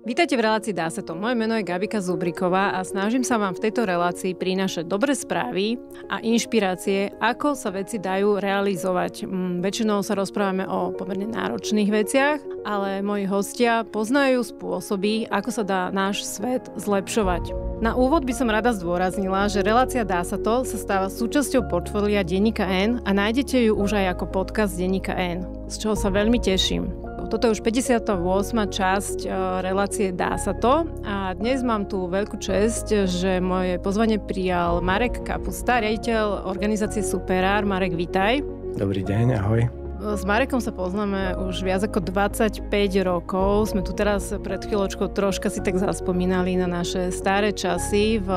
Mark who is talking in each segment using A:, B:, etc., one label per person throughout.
A: Vítajte v relácii Dá sa to. Moje meno je Gabika Zubriková a snažím sa vám v tejto relácii prinášať dobré správy a inšpirácie, ako sa veci dajú realizovať. Väčšinou sa rozprávame o pomerne náročných veciach, ale moji hostia poznajú spôsoby, ako sa dá náš svet zlepšovať. Na úvod by som rada zdôraznila, že relácia Dá sa to sa stáva súčasťou portfólia Denníka N a nájdete ju už aj ako podcast Denníka N, z čoho sa veľmi teším. Toto je už 58. časť relácie Dá sa to a dnes mám tu veľkú česť, že moje pozvanie prijal Marek Kapusta, riaditeľ organizácie Superár. Marek, vítaj.
B: Dobrý deň, ahoj.
A: S Marekom sa poznáme už viac ako 25 rokov. Sme tu teraz pred chvíľočkou troška si tak zaspomínali na naše staré časy v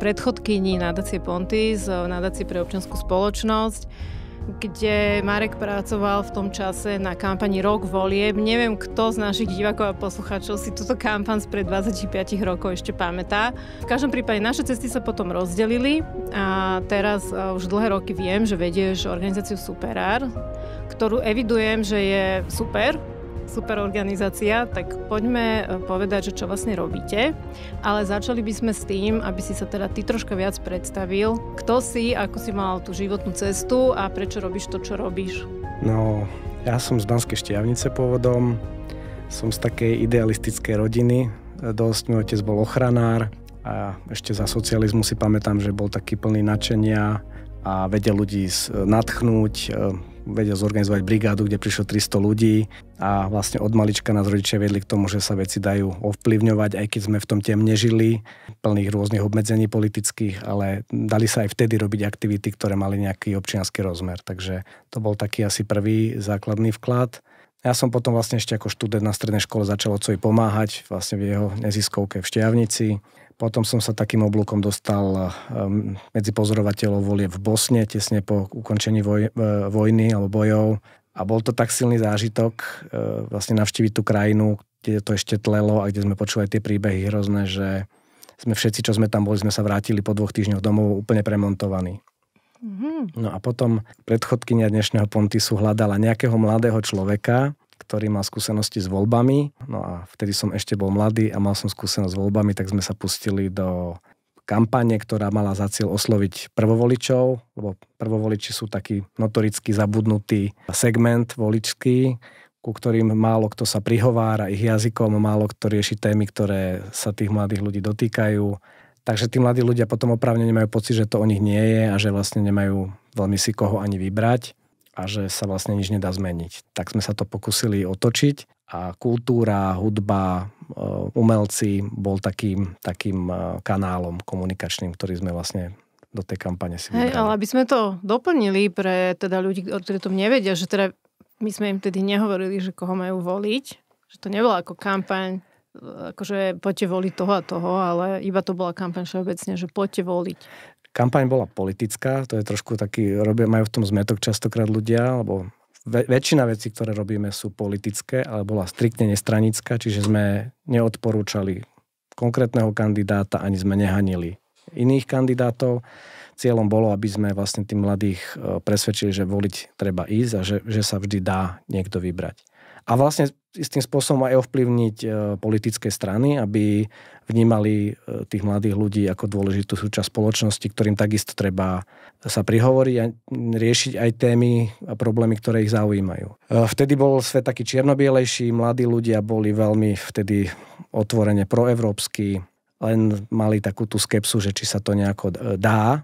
A: predchodkyni nadácie Pontis, v nadácii pre občiansku spoločnosť, kde Marek pracoval v tom čase na kampani Rok volieb. Neviem, kto z našich divákov a poslucháčov si túto kampaň spred 25 rokov ešte pamätá. V každom prípade naše cesty sa potom rozdelili a teraz už dlhé roky viem, že vedieš organizáciu Superár, ktorú evidujem, že je super organizácia, tak poďme povedať, že čo vlastne robíte. Ale začali by sme s tým, aby si sa teda ty troška viac predstavil. Kto si, ako si mal tú životnú cestu a prečo robíš to, čo robíš?
B: No, ja som z Banskej Štiavnice pôvodom. Som z takej idealistickej rodiny. Dosť môj otec bol ochranár a ešte za socializmu si pamätám, že bol taký plný nadšenia a vedel ľudí nadchnúť, vedel zorganizovať brigádu, kde prišlo 300 ľudí a vlastne od malička nás rodičia vedli k tomu, že sa veci dajú ovplyvňovať, aj keď sme v tom temne žili, plných rôznych obmedzení politických, ale dali sa aj vtedy robiť aktivity, ktoré mali nejaký občiansky rozmer. Takže to bol taký asi prvý základný vklad. Ja som potom vlastne ešte ako študent na strednej škole začal otcovi pomáhať vlastne v jeho neziskovke v Štiavnici. Potom som sa takým oblúkom dostal medzi pozorovateľov volieb v Bosne, tesne po ukončení vojny alebo bojov. A bol to tak silný zážitok vlastne navštíviť tú krajinu, kde to ešte tlelo a kde sme počúvali tie príbehy hrozné, že sme všetci, čo sme tam boli, sme sa vrátili po 2 týždňoch domov úplne premontovaní. No a potom predchodkynia dnešného Pontisu hľadala nejakého mladého človeka, ktorý mal skúsenosti s voľbami. No a vtedy som ešte bol mladý a mal som skúsenosť s voľbami, tak sme sa pustili do kampane, ktorá mala za cieľ osloviť prvovoličov, lebo prvovoliči sú taký notoricky zabudnutý segment voličský, ku ktorým málo kto sa prihovára ich jazykom, málo kto rieši témy, ktoré sa tých mladých ľudí dotýkajú. Takže tí mladí ľudia potom oprávne nemajú pocit, že to o nich nie je a že vlastne nemajú veľmi si koho ani vybrať a že sa vlastne nič nedá zmeniť. Tak sme sa to pokúsili otočiť a kultúra, hudba, umelci bol takým kanálom komunikačným, ktorý sme vlastne do tej kampane si vybrali.
A: Ale aby sme to doplnili pre teda ľudí, ktorí to nevedia, že teda my sme im tedy nehovorili, že koho majú voliť, že to nebola ako kampaň, akože poďte voliť toho a toho, ale iba to bola kampaň všeobecne, že poďte voliť.
B: Kampaň bola politická, to je trošku taký, majú v tom zmätok častokrát ľudia, lebo väčšina vecí, ktoré robíme, sú politické, ale bola striktne nestranická, čiže sme neodporúčali konkrétneho kandidáta, ani sme nehanili iných kandidátov. Cieľom bolo, aby sme vlastne tým mladých presvedčili, že voliť treba ísť a že sa vždy dá niekto vybrať. A vlastne istým spôsobom aj ovplyvniť politické strany, aby vnímali tých mladých ľudí ako dôležitú súčasť spoločnosti, ktorým takisto treba sa prihovoriť a riešiť aj témy a problémy, ktoré ich zaujímajú. Vtedy bol svet taký čierno-bielejší, mladí ľudia boli veľmi vtedy otvorene proevropskí, len mali takú tú skepsu, že či sa to nejako dá.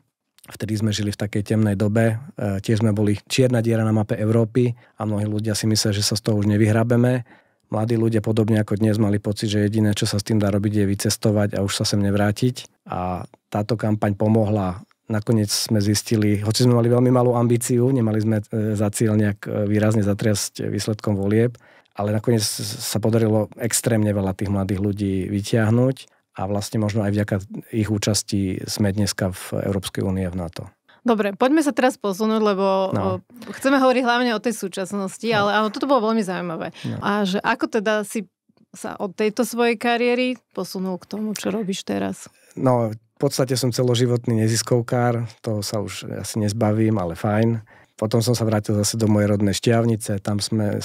B: Vtedy sme žili v takej temnej dobe, tiež sme boli čierna diera na mape Európy a mnohí ľudia si myslia, že sa z toho už nevyhrabeme. Mladí ľudia podobne ako dnes mali pocit, že jediné, čo sa s tým dá robiť, je vycestovať a už sa sem nevrátiť. A táto kampaň pomohla. Nakoniec sme zistili, hoci sme mali veľmi malú ambíciu, nemali sme za cieľ nejak výrazne zatriasť výsledkom volieb, ale nakoniec sa podarilo extrémne veľa tých mladých ľudí vytiahnuť. A vlastne možno aj vďaka ich účasti sme dneska v Európskej únie v NATO.
A: Dobre, poďme sa teraz posunúť, lebo chceme hovoriť hlavne o tej súčasnosti, ale áno, toto bolo veľmi zaujímavé. No. A že ako teda si sa od tejto svojej kariéry posunul k tomu, čo robíš teraz?
B: No, v podstate som celoživotný neziskovkár, toho sa už asi nezbavím, ale fajn. Potom som sa vrátil zase do mojej rodnej Štiavnice, tam sme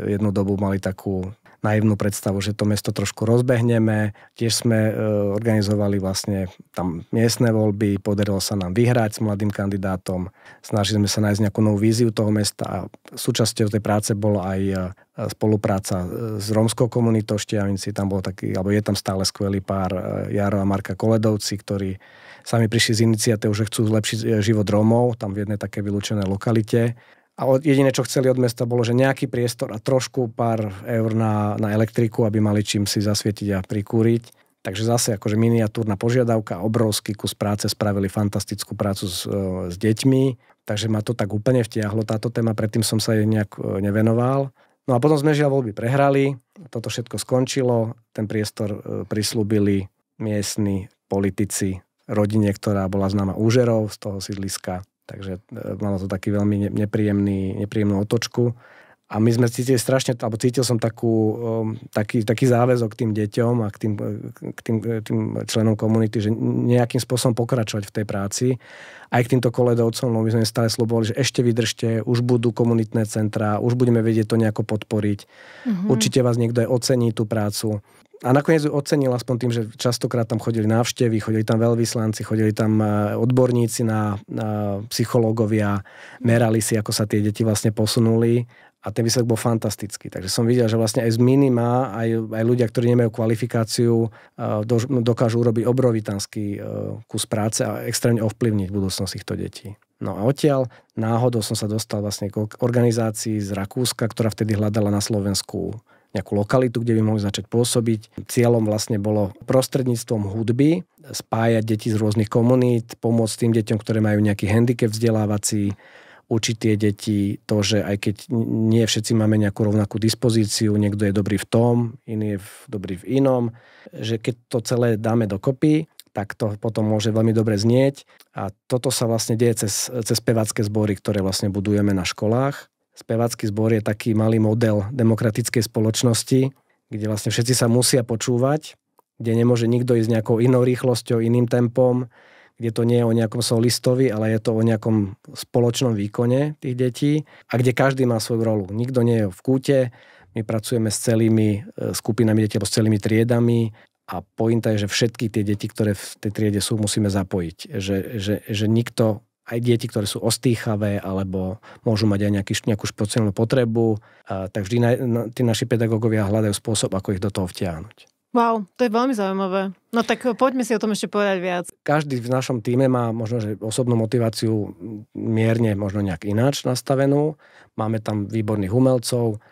B: jednu dobu mali takú naivnú predstavu, že to mesto trošku rozbehneme. Tiež sme organizovali vlastne tam miestne voľby, podarilo sa nám vyhrať s mladým kandidátom. Snažili sme sa nájsť nejakú novú víziu toho mesta a súčasťou tej práce bolo aj spolupráca s rómskou komunitou v Štiavnici. Tam bol taký, alebo je tam stále skvelý pár, Jaro a Marka Koledovci, ktorí sami prišli z iniciatívou, že chcú zlepšiť život Rómov, tam v jednej také vylúčenej lokalite. A jediné, čo chceli od mesta, bolo, že nejaký priestor a trošku pár eur na elektriku, aby mali čím si zasvietiť a prikúriť. Takže zase akože miniatúrna požiadavka, obrovský kus práce, spravili fantastickú prácu s deťmi. Takže ma to tak úplne vtiahlo, táto téma, predtým som sa jej nejak nevenoval. No a potom sme žiaľ voľby prehrali, toto všetko skončilo, ten priestor prislúbili miestni politici rodine, ktorá bola známa úžerov z toho sídliska, takže malo to taký veľmi nepríjemnú otočku. A my sme cítili strašne, alebo cítil som taký záväzok k tým deťom a k tým členom komunity, že nejakým spôsobom pokračovať v tej práci. Aj k týmto Koledovcom, no my sme stále slubovali, že ešte vydržte, už budú komunitné centrá, už budeme vedieť to nejako podporiť. Určite vás niekto aj ocení tú prácu. A nakoniec ju ocenil aspoň tým, že častokrát tam chodili návštevy, chodili tam veľvyslanci, chodili tam odborníci na psychológovia, merali si, ako sa tie deti vlastne posunuli. A ten výsledok bol fantastický. Takže som videl, že vlastne aj z minima, aj ľudia, ktorí nemajú kvalifikáciu, dokážu urobiť obrovitánsky kus práce a extrémne ovplyvniť budúcnosť týchto detí. No a odtiaľ náhodou som sa dostal vlastne k organizácii z Rakúska, ktorá vtedy hľadala na Slovensku nejakú lokalitu, kde by mohli začať pôsobiť. Cieľom vlastne bolo prostredníctvom hudby spájať deti z rôznych komunít, pomôcť tým deťom, ktoré majú nejaký handicap vzdelávací, učiť tie deti to, že aj keď nie všetci máme nejakú rovnakú dispozíciu, niekto je dobrý v tom, iný je dobrý v inom, že keď to celé dáme dokopy, tak to potom môže veľmi dobre znieť. A toto sa vlastne deje cez spevácké zbory, ktoré vlastne budujeme na školách. Spevácky zbor je taký malý model demokratickej spoločnosti, kde vlastne všetci sa musia počúvať, kde nemôže nikto ísť nejakou inou rýchlosťou, iným tempom, kde to nie je o nejakom solistovi, ale je to o nejakom spoločnom výkone tých detí a kde každý má svoju rolu. Nikto nie je v kúte, my pracujeme s celými skupinami detí alebo s celými triedami a pointa je, že všetky tie deti, ktoré v tej triede sú, musíme zapojiť. Že nikto, aj deti, ktoré sú ostýchavé alebo môžu mať aj nejakú špeciálnu potrebu, tak vždy tí naši pedagógovia hľadajú spôsob, ako ich do toho vtiahnuť.
A: Wow, to je veľmi zaujímavé. No tak poďme si o tom ešte povedať viac.
B: Každý v našom tíme má možno, že osobnú motiváciu mierne možno nejak ináč nastavenú. Máme tam výborných umelcov,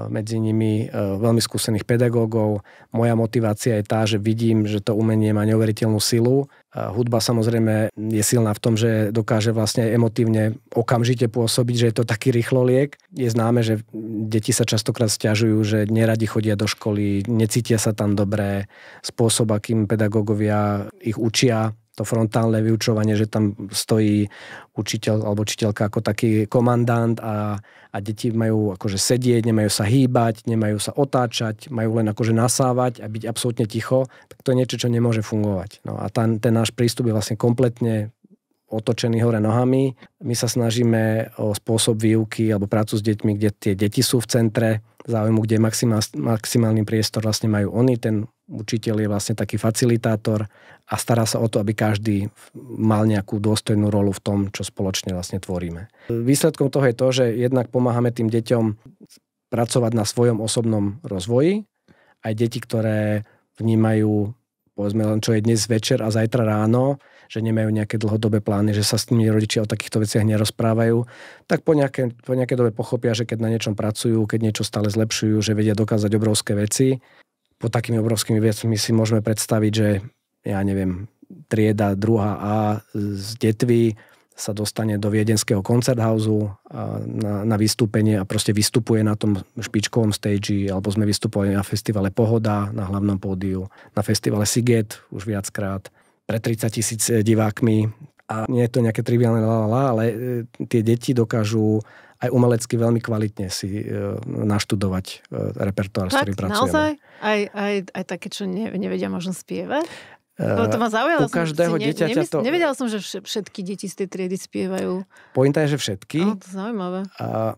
B: medzi nimi veľmi skúsených pedagógov. Moja motivácia je tá, že vidím, že to umenie má neuveriteľnú silu. Hudba samozrejme je silná v tom, že dokáže vlastne emotívne okamžite pôsobiť, že je to taký rýchloliek. Je známe, že deti sa častokrát sťažujú, že neradi chodia do školy, necítia sa tam dobre, spôsob, akým pedagógovia ich učia, to frontálne vyučovanie, že tam stojí učiteľ alebo učiteľka ako taký komandant a deti majú akože sedieť, nemajú sa hýbať, nemajú sa otáčať, majú len akože nasávať a byť absolútne ticho, tak to je niečo, čo nemôže fungovať. No a ten náš prístup je vlastne kompletne otočený hore nohami. My sa snažíme o spôsob výuky alebo prácu s deťmi, kde tie deti sú v centre záujmu, kde maximálny priestor vlastne majú oni. Ten učiteľ je vlastne taký facilitátor a stará sa o to, aby každý mal nejakú dôstojnú rolu v tom, čo spoločne vlastne tvoríme. Výsledkom toho je to, že jednak pomáhame tým deťom pracovať na svojom osobnom rozvoji. Aj deti, ktoré vnímajú, povedzme len čo je dnes večer a zajtra ráno, že nemajú nejaké dlhodobé plány, že sa s nimi rodičia o takýchto veciach nerozprávajú, tak po nejaké dobe pochopia, že keď na niečom pracujú, keď niečo stále zlepšujú, že vedia dokázať obrovské veci. Po takými obrovskými vecmi si môžeme predstaviť, že ja neviem, trieda 2A z Detvy sa dostane do viedenského koncerthausu na vystúpenie a proste vystupuje na tom špičkovom stage, alebo sme vystupovali na festivale Pohoda, na hlavnom pódiu, na festivale Siget už viackrát, pre 30 000 divákmi. A nie je to nejaké triviálne ale tie deti dokážu aj umelecky veľmi kvalitne si naštudovať repertoár, s ktorým pracujeme.
A: Naozaj? Aj také, čo nevedia možno spievať? To ma zaujalo.
B: U každého dieťaťa to...
A: Nevedela som, že všetky deti z tej triedy spievajú.
B: Pointa je, že všetky.
A: To je zaujímavé.
B: A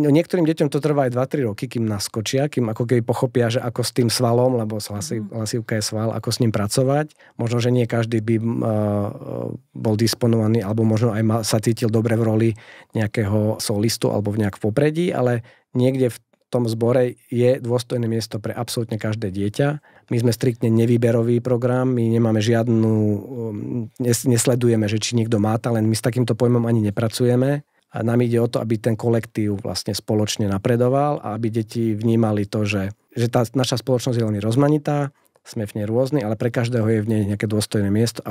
B: niektorým deťom to trvá aj 2-3 roky, kým naskočia, kým ako keby pochopia, že ako s tým svalom, lebo hlasivka je sval, ako s ním pracovať. Možno, že nie každý by bol disponovaný, alebo možno aj sa cítil dobre v roli nejakého solistu alebo nejak v popredí, ale niekde v tom zbore je dôstojné miesto pre absolútne každé dieťa. My sme striktne nevýberový program, my nemáme nesledujeme, že či niekto má talent, my s takýmto pojmom ani nepracujeme. A nám ide o to, aby ten kolektív vlastne spoločne napredoval a aby deti vnímali to, že tá naša spoločnosť je veľmi rozmanitá, sme v nej rôzni, ale pre každého je v nej nejaké dôstojné miesto a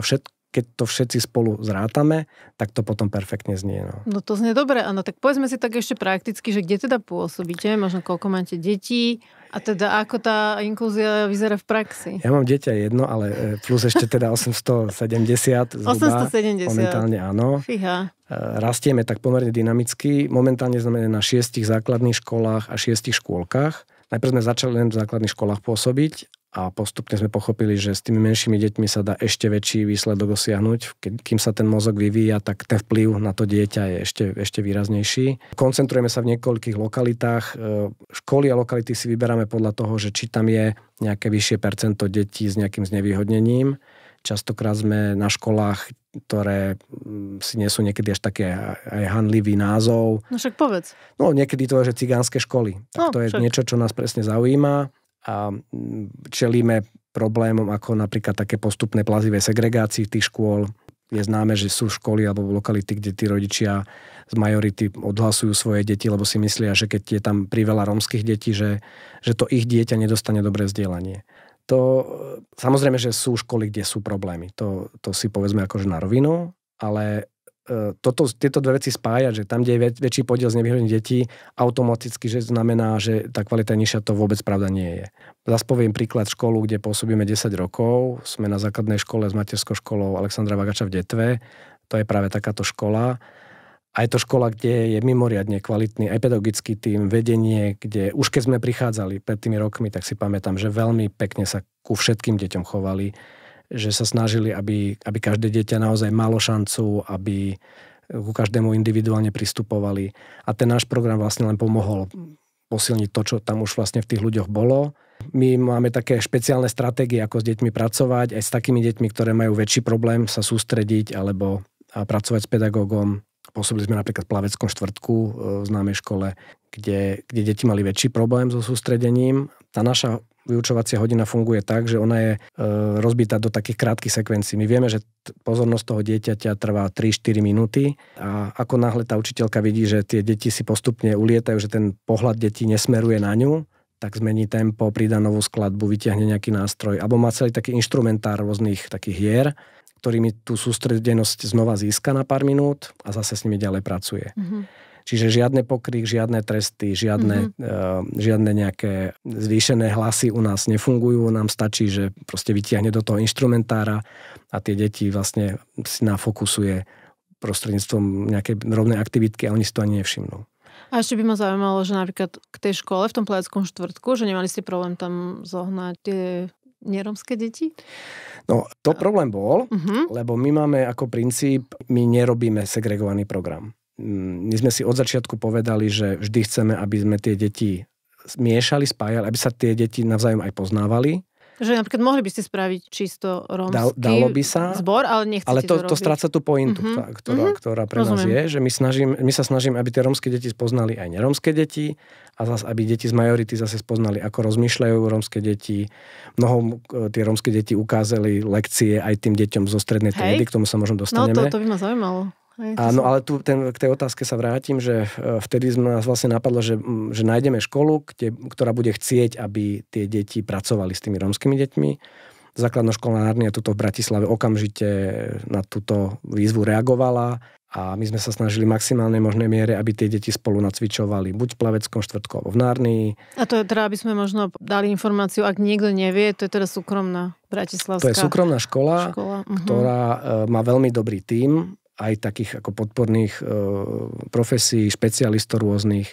B: keď to všetci spolu zrátame, tak to potom perfektne znie.
A: No to znie dobre, áno. Tak povedzme si tak ešte prakticky, že kde teda pôsobíte, možno koľko máte detí a teda ako tá inklúzia vyzerá v praxi.
B: Ja mám dieťa jedno, ale plus ešte teda 870 zhruba.
A: 870.
B: Momentálne áno.
A: Fíha.
B: Rastieme tak pomerne dynamicky. Momentálne sme na 6 základných školách a 6 škôlkach. Najprv sme začali len v základných školách pôsobiť a postupne sme pochopili, že s tými menšími deťmi sa dá ešte väčší výsledok dosiahnuť. Kým sa ten mozog vyvíja, tak ten vplyv na to dieťa je ešte výraznejší. Koncentrujeme sa v niekoľkých lokalitách. Školy a lokality si vyberáme podľa toho, že či tam je nejaké vyššie percento detí s nejakým znevýhodnením. Častokrát sme na školách, ktoré si nesú niekedy až také aj hanlivý názov.
A: No však povedz.
B: No niekedy to je, že cigánske školy. Tak to je niečo, čo nás presne zaujíma a čelíme problémom ako napríklad také postupné plazivé segregácii tých škôl. Je známe, že sú školy alebo lokality, kde tí rodičia z majority odhlasujú svoje deti, lebo si myslia, že keď je tam priveľa rómskych detí, že to ich dieťa nedostane dobré vzdelanie. To samozrejme, že sú školy, kde sú problémy. To si povedzme akože na rovinu, ale tieto dve veci spájať, že tam, kde je väčší podiel znevýhodnených detí, automaticky, že znamená, že tá kvalita je nižšia, to vôbec pravda nie je. Zas poviem príklad školu, kde pôsobíme 10 rokov. Sme na základnej škole s materskou školou Alexandra Vagača v Detve. To je práve takáto škola. A je to škola, kde je mimoriadne kvalitný aj pedagogický tím, vedenie, kde už keď sme prichádzali pred tými rokmi, tak si pamätám, že veľmi pekne sa ku všetkým deťom chovali, že sa snažili, aby každé dieťa naozaj malo šancu, aby ku každému individuálne pristupovali. A ten náš program vlastne len pomohol posilniť to, čo tam už vlastne v tých ľuďoch bolo. My máme také špeciálne stratégie, ako s deťmi pracovať, aj s takými deťmi, ktoré majú väčší problém sa sústrediť alebo pracovať s pedagógom. Pôsobili sme napríklad v Plaveckom štvrtku v známej škole, kde deti mali väčší problém so sústredením. Tá naša vyučovacia hodina funguje tak, že ona je rozbitá do takých krátkych sekvencií. My vieme, že pozornosť toho dieťaťa trvá 3-4 minúty a ako náhle tá učiteľka vidí, že tie deti si postupne ulietajú, že ten pohľad detí nesmeruje na ňu, tak zmení tempo, pridá novú skladbu, vyťahne nejaký nástroj, alebo má celý taký inštrumentár rôznych takých hier, ktorými tú sústredenosť znova získa na pár minút a zase s nimi ďalej pracuje. Mm-hmm. Čiže žiadne pokrik, žiadne tresty, žiadne nejaké zvýšené hlasy u nás nefungujú. Nám stačí, že proste vytiahne do toho inštrumentára a tie deti vlastne si nafokusuje prostredníctvom nejakej rovnej aktivitky a oni si to ani nevšimnú.
A: A ešte by ma zaujímalo, že napríklad k tej škole v tom Plaveckom štvrtku, že nemali ste problém tam zohnať tie neromské deti?
B: No, to problém bol, lebo my máme ako princíp, my nerobíme segregovaný program. My sme si od začiatku povedali, že vždy chceme, aby sme tie deti miešali, spájali, aby sa tie deti navzájom aj poznávali.
A: Že napríklad mohli by ste spraviť čisto rómsky
B: dalo by sa,
A: zbor, ale nechcete
B: ale to
A: robiť.
B: Ale to stráca tú pointu, ktorá pre nás je, že my sa snažíme, aby tie rómske deti spoznali aj nerómske deti a zase, aby deti z majority zase spoznali, ako rozmýšľajú rómske deti. Mnohom tie rómske deti ukázali lekcie aj tým deťom zo strednej triedy, k tomu sa možno dostaneme.
A: No to by ma zaujímalo.
B: Áno, ale tu k tej otázke sa vrátim, že vtedy nás vlastne napadlo, že nájdeme školu, ktorá bude chcieť, aby tie deti pracovali s tými rómskymi deťmi. Základná škola Narnia tuto v Bratislave okamžite na túto výzvu reagovala a my sme sa snažili v maximálnej možnej miere, aby tie deti spolu nacvičovali buď v Plaveckom štvrtku alebo v Narnii.
A: A to je teda, aby sme možno dali informáciu, ak niekto nevie, to je teda súkromná bratislavská.
B: To je súkromná škola. Ktorá má veľmi dobrý tím, aj takých ako podporných profesí, špecialistov rôznych.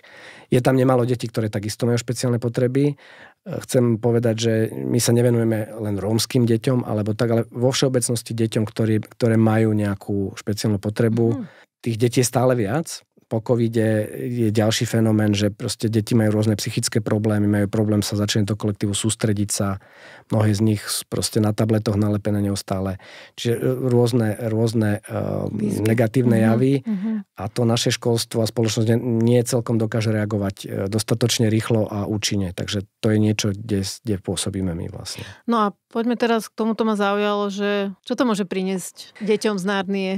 B: Je tam nemalo detí, ktoré takisto majú špeciálne potreby. Chcem povedať, že my sa nevenujeme len rómskym deťom, ale vo všeobecnosti deťom, ktoré majú nejakú špeciálnu potrebu. Tých detí je stále viac. po covide je ďalší fenomén, že proste deti majú rôzne psychické problémy, majú problém sa začať do kolektívu sústrediť sa. Mnohé z nich proste na tabletoch nalepené neustále. Čiže rôzne negatívne javy a to naše školstvo a spoločnosť nie celkom dokáže reagovať dostatočne rýchlo a účinne. Takže to je niečo, kde pôsobíme my vlastne.
A: No a poďme teraz, k tomuto ma zaujalo, že čo to môže priniesť deťom z Narnie,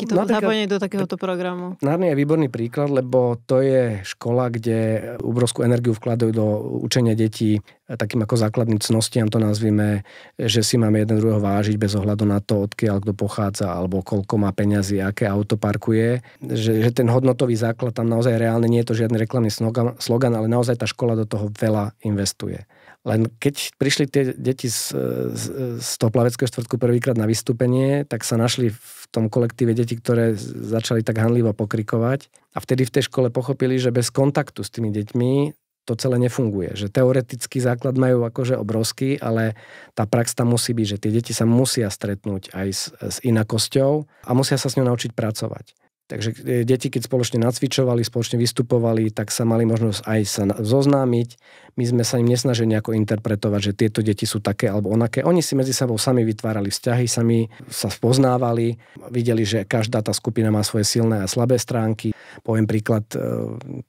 A: zapojenie do takéhoto programu? Narnia
B: je výborný príklad, lebo to je škola, kde obrovskú energiu vkladajú do učenia detí takým ako základným cnostiam, to nazvime, že si máme jeden druhého vážiť bez ohľadu na to, odkiaľ kto pochádza, alebo koľko má peňazí, aké auto parkuje. Že ten hodnotový základ tam naozaj reálne nie je to žiadny reklamný slogan, ale naozaj tá škola do toho veľa investuje. Len keď prišli tie deti z toho plaveckého štvrtku prvýkrát na vystúpenie, tak sa našli v tom kolektíve deti, ktoré začali tak hanlivo pokrikovať a vtedy v tej škole pochopili, že bez kontaktu s tými deťmi to celé nefunguje. Že teoretický základ majú akože obrovský, ale tá prax tam musí byť, že tie deti sa musia stretnúť aj s inakosťou a musia sa s ňou naučiť pracovať. Takže deti, keď spoločne nacvičovali, spoločne vystupovali, tak sa mali možnosť aj sa zoznámiť. My sme sa im nesnažili nejako interpretovať, že tieto deti sú také alebo onaké. Oni si medzi sebou sami vytvárali vzťahy, sami sa spoznávali, videli, že každá tá skupina má svoje silné a slabé stránky. Poviem príklad,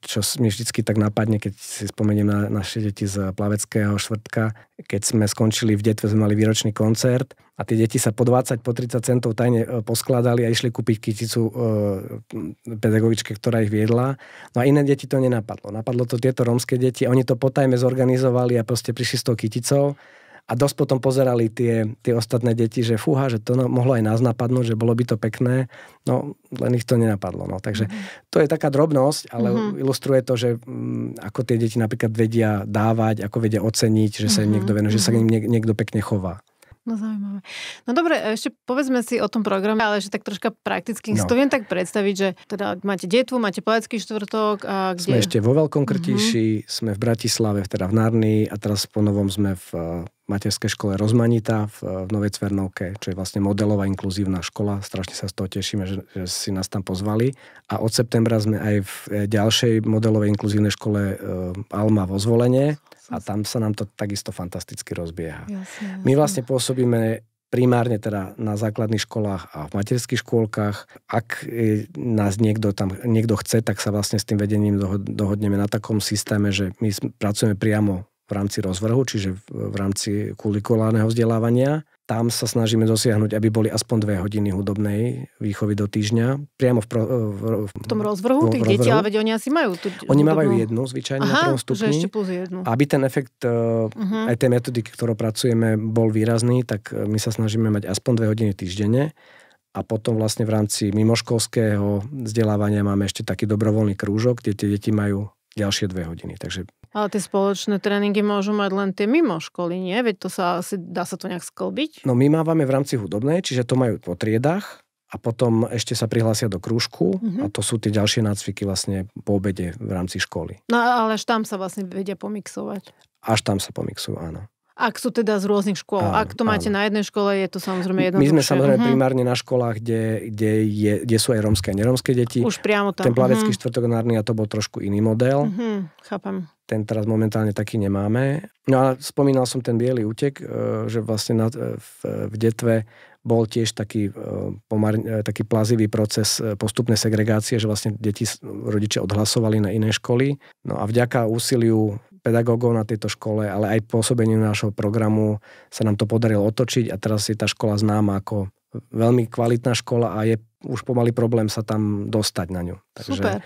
B: čo mi vždycky tak napadne, keď si spomeniem na naše deti z plaveckého štvrtka. Keď sme skončili v Detve, sme mali výročný koncert a tie deti sa po 20, po 30 centov tajne poskladali a išli kúpiť kyticu pedagogičke, ktorá ich viedla. No a iné deti to nenapadlo. Napadlo to tieto rómske deti. Oni to potajme zorganizovali a proste prišli s tou kyticou a dosť potom pozerali tie ostatné deti, že fúha, že to mohlo aj nás napadnúť, že bolo by to pekné. No, len ich to nenapadlo. No. Takže to je taká drobnosť, ale ilustruje to, že ako tie deti napríklad vedia dávať, ako vedia oceniť, že sa im niekto venuje, že sa im niekto pekne chová.
A: No zaujímavé. No dobre, ešte povedzme si o tom programe, ale že tak troška prakticky. Si to viem tak predstaviť, že teda máte Detvu, máte Plavecký štvrtok a kde?
B: Sme ešte vo Veľkom Krtíši, sme v Bratislave, teda v Narnii a teraz po novom sme v materskej škole Rozmanita v Novej Cvernovke, čo je vlastne modelová inkluzívna škola. Strašne sa z toho tešíme, že si nás tam pozvali. A od septembra sme aj v ďalšej modelovej inkluzívnej škole Alma vo Zvolenie. A tam sa nám to takisto fantasticky rozbieha. Jasne. My vlastne pôsobíme primárne teda na základných školách a v materských škôlkach. Ak nás niekto chce, tak sa vlastne s tým vedením dohodneme na takom systéme, že my pracujeme priamo v rámci rozvrhu, čiže v rámci kurikulárneho vzdelávania. Tam sa snažíme dosiahnuť, aby boli aspoň 2 hodiny hudobnej výchovy do týždňa. Priamo
A: v tom rozvrhu tých detí, ale veď oni asi majú
B: Oni mávajú jednu zvyčajne na prvom stupni.
A: Že ešte plus jednu.
B: Aby ten efekt aj tej metodiky, ktorou pracujeme, bol výrazný, tak my sa snažíme mať aspoň 2 hodiny týždenne. A potom vlastne v rámci mimoškolského vzdelávania máme ešte taký dobrovoľný krúžok, kde tie deti majú ďalšie 2 hodiny. Takže...
A: Ale tie spoločné tréningy môžu mať len tie mimo školy, nie? Veď to sa asi, dá sa to nejak sklbiť?
B: No my mávame v rámci hudobnej, čiže to majú po triedách a potom ešte sa prihlásia do krúžku a to sú tie ďalšie nácviky vlastne po obede v rámci školy.
A: No ale až tam sa vlastne vedia pomixovať.
B: Až tam sa pomixujú, áno.
A: Ak sú teda z rôznych škôl. Ak to máte na jednej škole, je to samozrejme jednoduchšie.
B: My sme samozrejme primárne na školách, kde sú aj rómske a nerómske deti.
A: Už priamo tam.
B: Ten Plavecký štvrtok Narnia to bol trošku iný model.
A: Chápem.
B: Ten teraz momentálne taký nemáme. No a spomínal som ten biely útek, že vlastne v Detve bol tiež taký plazivý proces postupnej segregácie, že vlastne deti rodičia odhlasovali na iné školy. No a vďaka úsiliu pedagógov na tejto škole, ale aj pôsobeniu nášho programu sa nám to podarilo otočiť a teraz je tá škola známa ako veľmi kvalitná škola a je už pomaly problém sa tam dostať na ňu. Takže...
A: Super.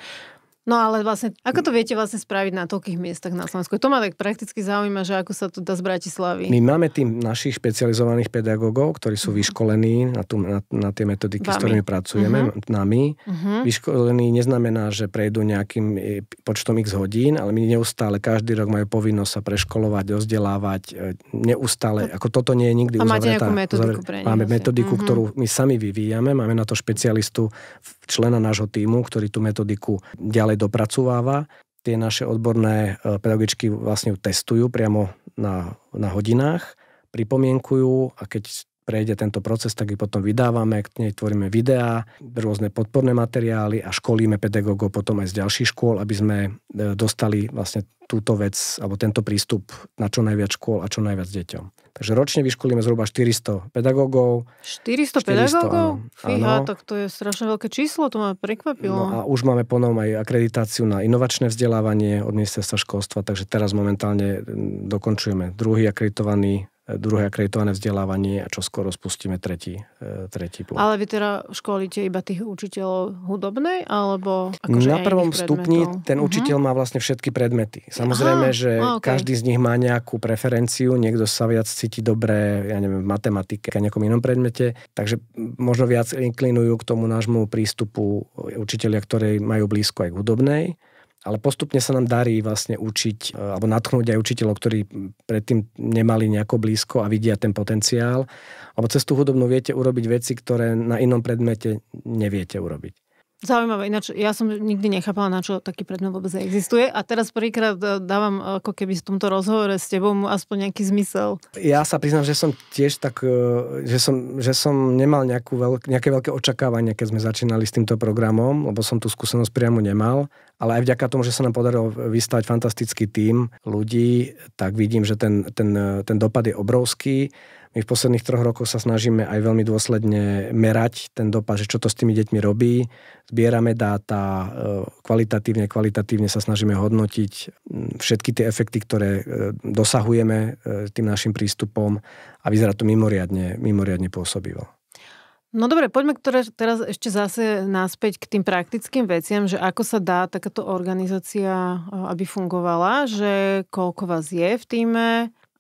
A: No ale vlastne, ako to viete vlastne spraviť na toľkých miestach na Slovensku? To ma tak prakticky zaujíma, že ako sa to dá z Bratislavy.
B: My máme tým našich špecializovaných pedagógov, ktorí sú vyškolení na tie metodiky, s ktorými pracujeme, nami. Vyškolení neznamená, že prejdú nejakým počtom x hodín, ale my neustále, každý rok majú povinnosť sa preškolovať, vzdelávať, neustále, ako toto nie je nikdy uzavretá.
A: A máte nejakú metodiku pre nich?
B: Máme metodiku, ktorú my sami vyvíjame, máme na to špecialistu, člena nášho tímu, ktorý tú metodiku ďalej dopracováva. Tie naše odborné pedagogičky vlastne ju testujú priamo na hodinách, pripomienkujú a keď prejde tento proces, tak ich potom vydávame, k nej tvoríme videá, rôzne podporné materiály a školíme pedagógov potom aj z ďalších škôl, aby sme dostali vlastne túto vec alebo tento prístup na čo najviac škôl a čo najviac deťom. Takže ročne vyškolíme zhruba 400 pedagógov.
A: 400 pedagógov? Fíha, tak to je strašne veľké číslo, to ma prekvapilo.
B: No a už máme ponom aj akreditáciu na inovačné vzdelávanie od ministerstva školstva, takže teraz momentálne dokončujeme druhé akreditované vzdelávanie a čo skoro spustíme tretí blok.
A: Ale vy teda školíte iba tých učiteľov hudobnej, alebo akože
B: na prvom stupni ten učiteľ má vlastne všetky predmety. Samozrejme, že každý z nich má nejakú preferenciu, niekto sa viac cíti dobre, ja neviem, v matematike a nejakom inom predmete, takže možno viac inklinujú k tomu nášmu prístupu učitelia, ktorí majú blízko aj k hudobnej. Ale postupne sa nám darí vlastne učiť alebo nadchnúť aj učiteľov, ktorí predtým nemali nejako blízko a vidia ten potenciál. Lebo cez tú hudobnú viete urobiť veci, ktoré na inom predmete neviete urobiť.
A: Zaujímavé, ináč ja som nikdy nechápala, na čo taký predmet vôbec existuje a teraz prvýkrát dávam ako keby v tomto rozhovore s tebou mu aspoň nejaký zmysel.
B: Ja sa priznám, že som tiež tak, že som nemal nejaké veľké očakávania, keď sme začínali s týmto programom, lebo som tú skúsenosť priamo nemal, ale aj vďaka tomu, že sa nám podarilo vystavať fantastický tím ľudí, tak vidím, že ten dopad je obrovský. My v posledných 3 rokoch sa snažíme aj veľmi dôsledne merať ten dopad, že čo to s tými deťmi robí. Zbierame dáta, kvalitatívne sa snažíme hodnotiť všetky tie efekty, ktoré dosahujeme tým našim prístupom a vyzerá to mimoriadne pôsobivo.
A: No dobre, poďme teraz ešte zase naspäť k tým praktickým veciam, že ako sa dá takáto organizácia, aby fungovala, že koľko vás je v tíme,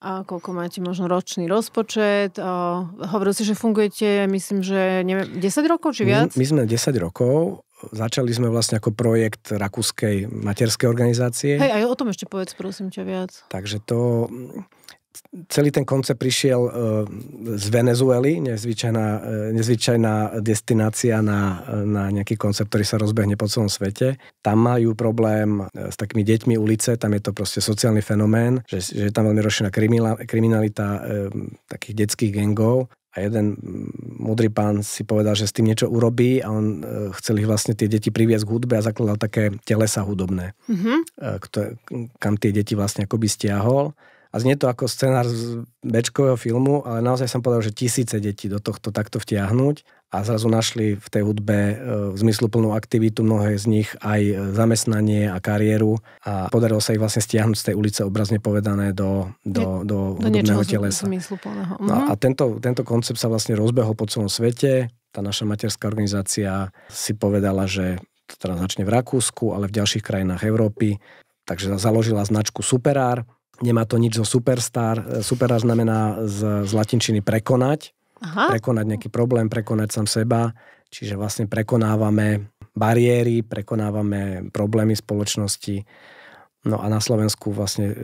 A: a koľko máte možno ročný rozpočet. Hovoril si, že fungujete, myslím, že 10 rokov, či viac?
B: My sme 10 rokov. Začali sme vlastne ako projekt rakúskej materskej organizácie.
A: Hej, aj o tom ešte povedz, prosím ťa, viac.
B: Takže celý ten koncept prišiel z Venezuely, nezvyčajná destinácia na nejaký koncept, ktorý sa rozbehne po celom svete. Tam majú problém s takými deťmi ulice, tam je to proste sociálny fenomén, že je tam veľmi rozšírená kriminalita takých detských gangov. A jeden múdry pán si povedal, že s tým niečo urobí a on chcel ich vlastne tie deti priviesť k hudbe a zakladal také telesa hudobné, kam tie deti vlastne akoby stiahol. A znie to ako scenár z bečkového filmu, ale naozaj som povedal, že tisíce detí do tohto takto vtiahnuť a zrazu našli v tej hudbe zmysluplnú aktivitu, mnohé z nich aj zamestnanie a kariéru a podarilo sa ich vlastne stiahnuť z tej ulice, obrazne povedané, do hudobného telesa. No a tento koncept sa vlastne rozbehol po celom svete. Tá naša materská organizácia si povedala, že to teda začne v Rakúsku, ale v ďalších krajinách Európy. Takže založila značku Superár. Nemá to nič zo Superstar. Superár znamená z latinčiny prekonať. Aha. Prekonať nejaký problém, prekonať sám seba. Čiže vlastne prekonávame bariéry, prekonávame problémy spoločnosti. No a na Slovensku vlastne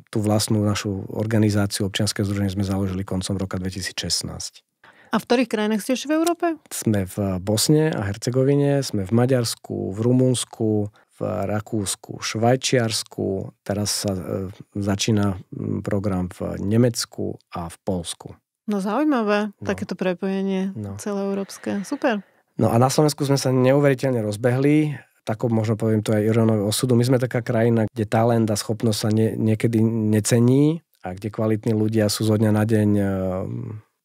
B: tú vlastnú našu organizáciu občianske združenie sme založili koncom roka 2016.
A: A v ktorých krajinách ste ešte v Európe?
B: Sme v Bosne a Hercegovine, sme v Maďarsku, v Rumunsku, v Rakúsku, Švajčiarsku, teraz sa začína program v Nemecku a v Poľsku.
A: No zaujímavé, takéto prepojenie celoeurópske. Super.
B: No a na Slovensku sme sa neuveriteľne rozbehli, takou možno poviem to aj irónou osudu. My sme taká krajina, kde talent a schopnosť sa niekedy necení a kde kvalitní ľudia sú zo dňa na deň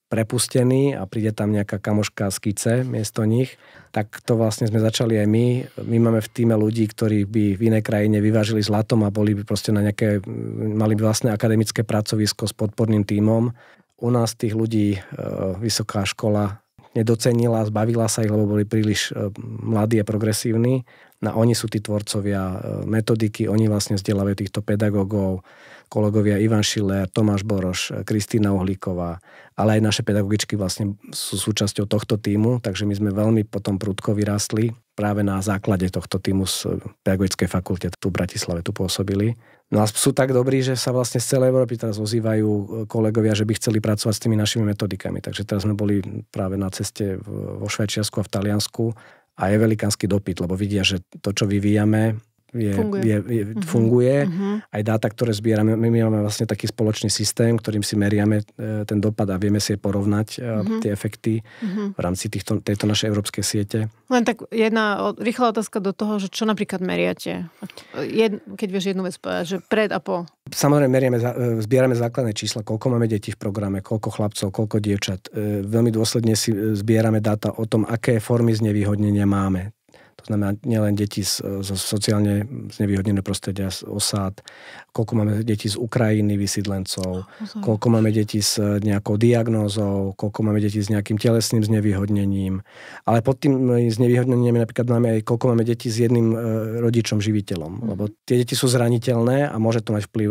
B: prepustení a príde tam nejaká kamoška z Kice miesto nich, tak to vlastne sme začali aj my. My máme v tíme ľudí, ktorí by v inej krajine vyvážili zlatom a boli by proste mali by vlastné akademické pracovisko s podporným tímom. U nás tých ľudí vysoká škola nedocenila, zbavila sa ich, lebo boli príliš mladí a progresívni. No oni sú tí tvorcovia metodiky, oni vlastne vzdelávajú týchto pedagógov, kolegovia Ivan Schiller, Tomáš Boroš, Kristína Uhlíková, ale aj naše pedagogičky vlastne sú súčasťou tohto tímu, takže my sme veľmi potom prudko vyrástli práve na základe tohto tímu z pedagogickej fakulte tu v Bratislave tu pôsobili. No a sú tak dobrí, že sa vlastne z celej Európy teraz ozývajú kolegovia, že by chceli pracovať s tými našimi metodikami. Takže teraz sme boli práve na ceste vo Švajčiarsku a v Taliansku a je velikánsky dopyt, lebo vidia, že to, čo vyvíjame, funguje. Aj dáta, ktoré zbierame, my máme vlastne taký spoločný systém, ktorým si meriame ten dopad a vieme si keď tie efekty v rámci tejto našej európskej siete.
A: Len tak jedna rýchla otázka do toho, že čo napríklad meriate? Keď vieš jednu vec povedať, že pred a po.
B: Samozrejme, zbierame základné čísla, koľko máme detí v programe, koľko chlapcov, koľko dievčat. Veľmi dôsledne si zbierame dáta o tom, aké formy znevýhodnenia máme. To znamená nielen deti zo sociálne znevýhodnené prostredia, z osád, koľko máme detí z Ukrajiny, vysídlencov, koľko máme detí s nejakou diagnózou, koľko máme detí s nejakým telesným znevýhodnením. Ale pod tým znevýhodneniami napríklad máme aj koľko máme detí s jedným rodičom, živiteľom. Lebo tie deti sú zraniteľné a môže to mať vplyv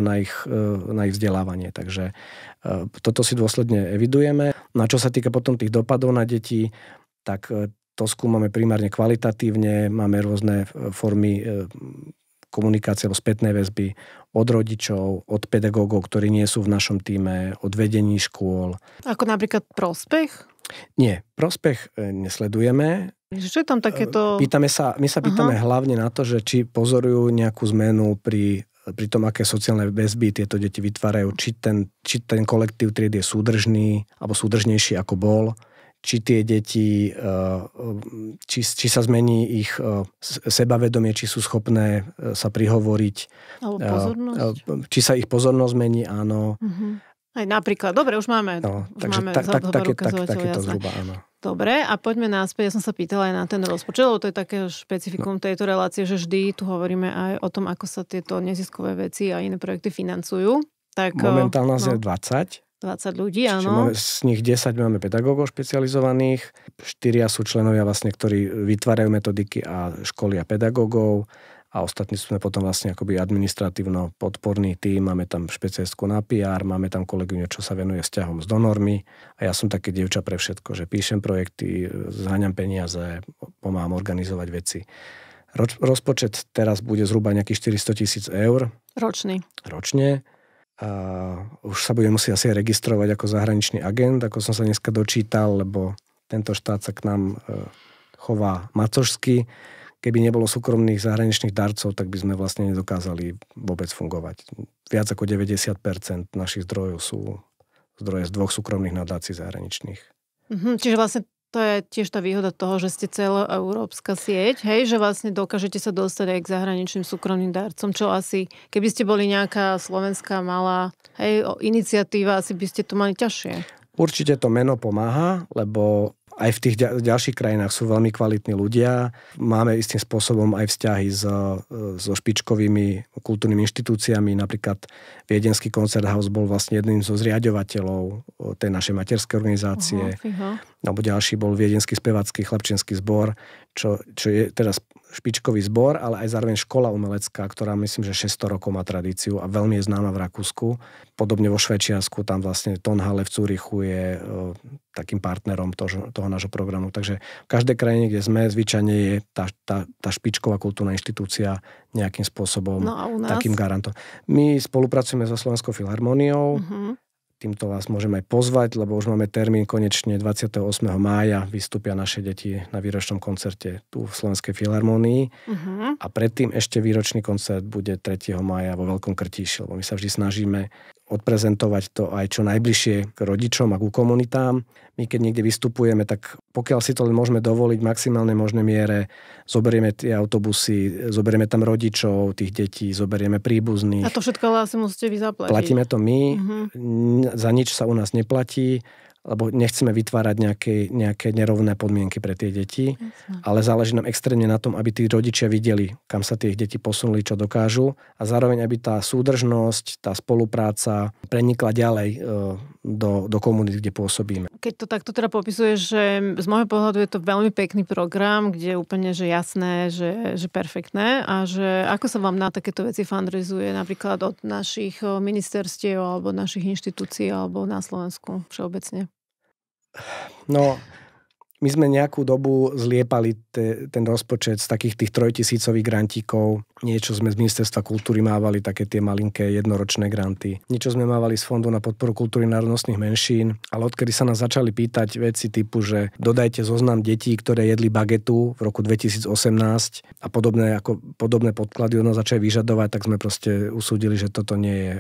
B: na ich vzdelávanie. Takže toto si dôsledne evidujeme. No a čo sa týka potom tých dopadov na deti, tak to skúmame primárne kvalitatívne, máme rôzne formy komunikácie alebo spätnej väzby od rodičov, od pedagógov, ktorí nie sú v našom tíme, od vedení škôl.
A: Ako napríklad prospech?
B: Nie, prospech nesledujeme.
A: Čo je tam takéto?
B: My sa pýtame hlavne na to, že či pozorujú nejakú zmenu pri tom, aké sociálne väzby tieto deti vytvárajú, či ten kolektív tried je súdržný alebo súdržnejší ako bol. Či tie deti, či sa zmení ich sebavedomie, či sú schopné sa prihovoriť.
A: Alebo pozornosť.
B: Či sa ich pozornosť mení, áno.
A: Aj napríklad. Dobre, už máme.
B: Takže takéto zhruba, áno.
A: Dobre, a poďme naspäť. Ja som sa pýtala aj na ten rozpočet, lebo to je také špecifikum tejto relácie, že vždy tu hovoríme aj o tom, ako sa tieto neziskové veci a iné projekty financujú. Tak,
B: momentálne je 20
A: ľudí, áno.
B: Z nich 10 máme pedagógov špecializovaných, 4 sú členovia vlastne, ktorí vytvárajú metodiky a školia pedagógov a ostatní sme potom vlastne akoby administratívno podporný tím, máme tam špecialistku na PR, máme tam kolegyňu, čo sa venuje vzťahom s donormi a ja som také dievča pre všetko, že píšem projekty, zháňam peniaze, pomáham organizovať veci. Rozpočet teraz bude zhruba nejakých 400 000 eur. Ročne. A už sa budem musieť asi registrovať ako zahraničný agent, ako som sa dneska dočítal, lebo tento štát sa k nám chová macožsky. Keby nebolo súkromných zahraničných darcov, tak by sme vlastne nedokázali vôbec fungovať. Viac ako 90% našich zdrojov sú zdroje z 2 súkromných nadácií zahraničných.
A: Čiže vlastne to je tiež tá výhoda toho, že ste celoeurópska sieť, hej, že vlastne dokážete sa dostať aj k zahraničným súkromným darcom, čo asi, keby ste boli nejaká slovenská malá, iniciatíva, asi by ste to mali ťažšie.
B: Určite to meno pomáha, lebo aj v tých ďalších krajinách sú veľmi kvalitní ľudia. Máme istým spôsobom aj vzťahy so špičkovými kultúrnymi inštitúciami. Napríklad Viedenský Koncerthaus bol vlastne jedným zo zriaďovateľov tej našej materskej organizácie. Alebo ďalší bol Viedenský spevácky chlapčenský zbor, čo je teraz špičkový zbor, ale aj zároveň škola umelecká, ktorá myslím, že 600 rokov má tradíciu a veľmi je známa v Rakúsku. Podobne vo Švajčiarsku, tam vlastne Tonhalle v Zürichu je takým partnerom toho nášho programu. Takže v každej krajine, kde sme, zvyčajne je tá špičková kultúrna inštitúcia nejakým spôsobom takým garantom. My spolupracujeme so Slovenskou filharmóniou. Týmto vás môžem aj pozvať, lebo už máme termín konečne 28. mája vystúpia naše deti na výročnom koncerte tu v Slovenskej filharmónii. A predtým ešte výročný koncert bude 3. mája vo Veľkom Krtíši, lebo my sa vždy snažíme odprezentovať to aj čo najbližšie k rodičom a ku komunitám. My keď niekde vystupujeme, tak pokiaľ si to len môžeme dovoliť v maximálnej možnej miere, zoberieme tie autobusy, zoberieme tam rodičov, tých detí, zoberieme príbuzných.
A: A to všetko asi musíte vy zaplatiť.
B: Platíme to my, za nič sa u nás neplatí, lebo nechceme vytvárať nejaké nerovné podmienky pre tie deti, ale záleží nám extrémne na tom, aby tí rodičia videli, kam sa tie deti posunuli, čo dokážu a zároveň, aby tá súdržnosť, tá spolupráca prenikla ďalej do komunít, kde pôsobíme.
A: Keď to takto teda popisuješ, že z môjho pohľadu je to veľmi pekný program, kde je úplne že jasné, že perfektné a že ako sa vám na takéto veci fundraizuje napríklad od našich ministerstiev alebo našich inštitúcií alebo na Slovensku všeobecne?
B: No, My sme nejakú dobu zliepali ten rozpočet z takých tých 3000 grantíkov. Niečo sme z Ministerstva kultúry mávali, také tie malinké jednoročné granty. Niečo sme mávali z Fondu na podporu kultúry národnostných menšín. Ale odkedy sa nás začali pýtať veci typu, že dodajte zoznam detí, ktoré jedli bagetu v roku 2018 a podobné podklady od nás začali vyžadovať, tak sme proste usúdili, že toto nie je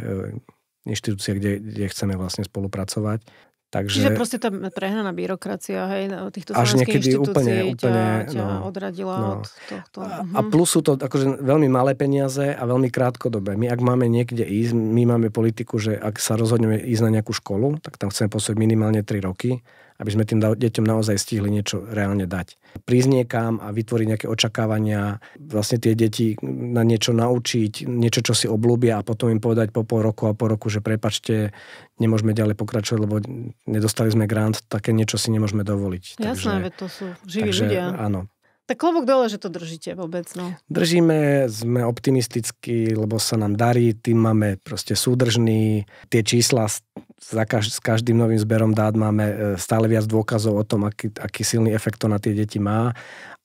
B: inštitúcia, kde chceme vlastne spolupracovať. Takže,
A: čiže proste tá prehnaná byrokracia, hej, týchto slovenských inštitúcií ťa odradila od tohto.
B: A plus sú to akože veľmi malé peniaze a veľmi krátkodobé. My ak máme niekde ísť, my máme politiku, že ak sa rozhodneme ísť na nejakú školu, tak tam chceme posúť minimálne 3 roky, aby sme tým deťom naozaj stihli niečo reálne dať. Prísť niekam a vytvoriť nejaké očakávania, vlastne tie deti na niečo naučiť, niečo, čo si obľúbia a potom im povedať po pol roku, že prepáčte, nemôžeme ďalej pokračovať, lebo nedostali sme grant, také niečo si nemôžeme dovoliť.
A: Jasné, veď to sú živí ľudia.
B: Áno.
A: Tak klobúk dole, že to držíte vôbec, no.
B: Držíme, sme optimistickí, lebo sa nám darí, tým máme proste súdržný. Tie čísla s každým novým zberom dát máme stále viac dôkazov o tom, aký silný efekt to na tie deti má.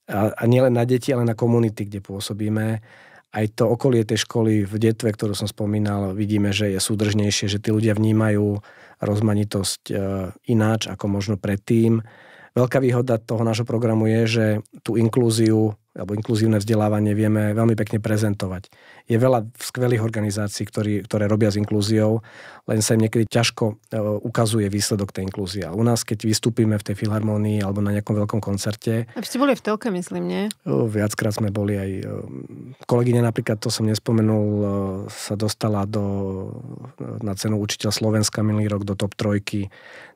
B: A nielen na deti, ale na komunity, kde pôsobíme. Aj to okolie tej školy v Detve, ktorú som spomínal, vidíme, že je súdržnejšie, že tí ľudia vnímajú rozmanitosť ináč ako možno predtým. Veľká výhoda toho nášho programu je, že tú inklúziu alebo inkluzívne vzdelávanie vieme veľmi pekne prezentovať. Je veľa skvelých organizácií, ktoré robia s inklúziou, len sa im niekedy ťažko ukazuje výsledok tej inklúzie. A u nás, keď vystúpime v tej filharmónii alebo na nejakom veľkom koncerte...
A: A ste boli v telke, myslím, nie?
B: Viackrát sme boli aj... Kolegyňa napríklad, to som nespomenul, sa dostala na cenu učiteľ Slovenska minulý rok do top 3.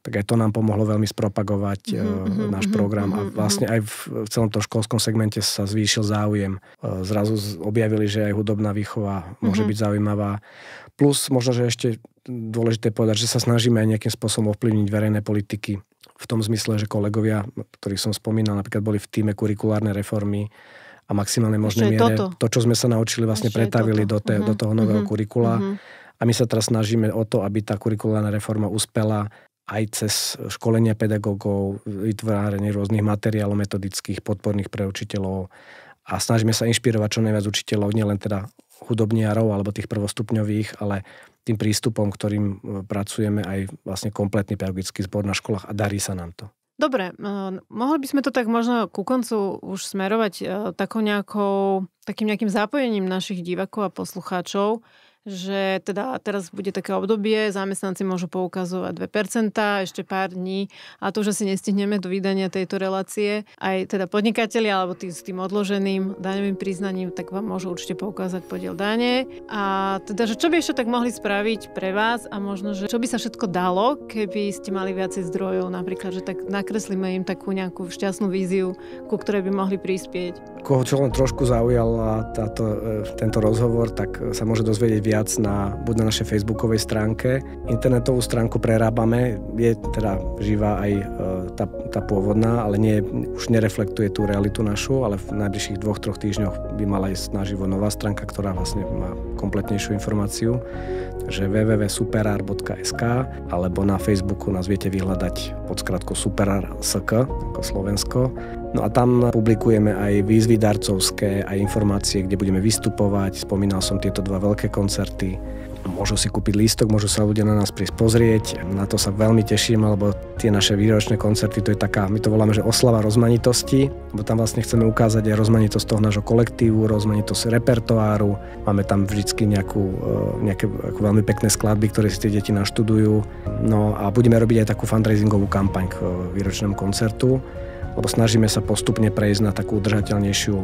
B: Tak aj to nám pomohlo veľmi spropagovať náš program. A vlastne aj v celom tom školskom segmente sa zvýšil záujem. Zrazu objavili, že aj hudobná výchova môže byť zaujímavá. Plus možno, že ešte dôležité povedať, že sa snažíme aj nejakým spôsobom ovplyvniť verejné politiky. V tom zmysle, že kolegovia, ktorých som spomínal, napríklad boli v tíme kurikulárnej reformy a maximálne možnej miere to, čo sme sa naučili, vlastne pretavili do toho nového kurikula. A my sa teraz snažíme o to, aby tá kurikulárna reforma uspela aj cez školenia pedagógov, vytváranie rôznych materiálov metodických, podporných pre učiteľov a snažíme sa inšpirovať čo najviac učiteľov, nielen teda hudobniarov alebo tých prvostupňových, ale tým prístupom, ktorým pracujeme aj vlastne kompletný pedagogický zbor na školách a darí sa nám to.
A: Dobre, mohli by sme to tak možno ku koncu už smerovať takým nejakým zapojením našich divákov a poslucháčov, že teda teraz bude také obdobie, zamestnanci môžu poukazovať 2%, ešte pár dní a to, že si nestihneme do vydania tejto relácie, aj teda podnikatelia alebo s tým odloženým daňovým priznaním, tak vám môžu určite poukázať podiel dane. A teda, že čo by ešte tak mohli spraviť pre vás a možno, že čo by sa všetko dalo, keby ste mali viacej zdrojov, napríklad, že tak nakreslíme im takú nejakú šťastnú víziu, ku ktorej by mohli prispieť.
B: Koho čo len trošku zaujal tento rozhovor, tak sa môže dozvedieť viac buď na našej facebookovej stránke. Internetovú stránku prerábame, je teda živá aj tá pôvodná, ale už nereflektuje tú realitu našu, ale v najbližších 2-3 týždňoch by mala ísť naživo nová stránka, ktorá vlastne má kompletnejšiu informáciu. Takže www.superar.sk alebo na Facebooku nás viete vyhľadať pod skratkou Superar.sk ako Slovensko. No a tam publikujeme aj výzvy darcovské, aj informácie, kde budeme vystupovať. Spomínal som tieto 2 veľké koncerty. Môžu si kúpiť lístok, môžu sa ľudia na nás prísť pozrieť. Na to sa veľmi teším, lebo tie naše výročné koncerty, to je taká, my to voláme, že oslava rozmanitosti, lebo tam vlastne chceme ukázať aj rozmanitosť toho nášho kolektívu, rozmanitosť repertoáru. Máme tam vždycky nejaké veľmi pekné skladby, ktoré si tie deti naštudujú. No a budeme robiť aj takú fundraisingovú kampaň k výročnému koncertu, lebo snažíme sa postupne prejsť na takú udržateľnejšiu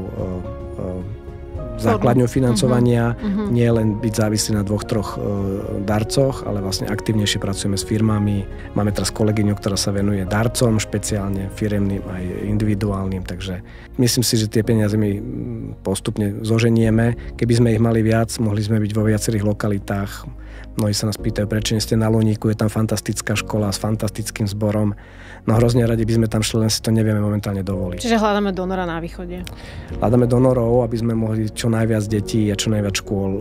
B: základňu financovania, nie len byť závislí na 2-3 darcoch, ale vlastne aktívnejšie pracujeme s firmami. Máme teraz kolegyňu, ktorá sa venuje darcom, špeciálne firemným aj individuálnym, takže myslím si, že tie peniaze my postupne zoženieme. Keby sme ich mali viac, mohli sme byť vo viacerých lokalitách. Mnohí sa nás pýtajú, prečo nie ste na Luníku, je tam fantastická škola s fantastickým zborom. No hrozne radi by sme tam šli, len si to nevieme momentálne dovoliť.
A: Čiže hľadáme donora na východe.
B: Hľadáme donorov, aby sme mohli čo najviac detí a čo najviac škôl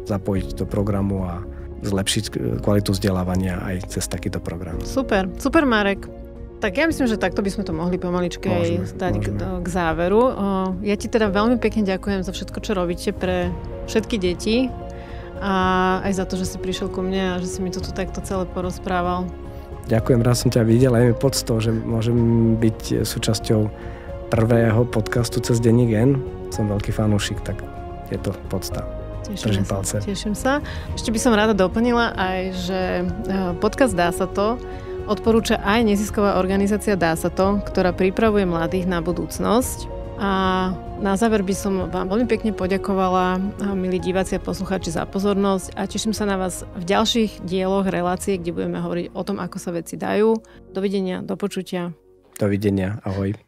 B: zapojiť do programu a zlepšiť kvalitu vzdelávania aj cez takýto program.
A: Super, Marek. Tak ja myslím, že takto by sme to mohli pomaličky aj dať k záveru. Ja ti teda veľmi pekne ďakujem za všetko, čo robíte pre všetky deti a aj za to, že si prišiel ku mne a že si mi to tu takto celé porozprával.
B: Ďakujem, rád som ťa videl a je mi poctou, že môžem byť súčasťou prvého podcastu cez denník N. Som veľký fanúšik, tak je to podsta.
A: Teším sa. Ešte by som rada doplnila aj, že podcast Dá sa to odporúča aj nezisková organizácia Dá sa to, ktorá pripravuje mladých na budúcnosť. A na záver by som vám veľmi pekne poďakovala, milí diváci a poslucháči, za pozornosť a teším sa na vás v ďalších dieloch relácie, kde budeme hovoriť o tom, ako sa veci dajú. Dovidenia, do počutia.
B: Dovidenia, ahoj.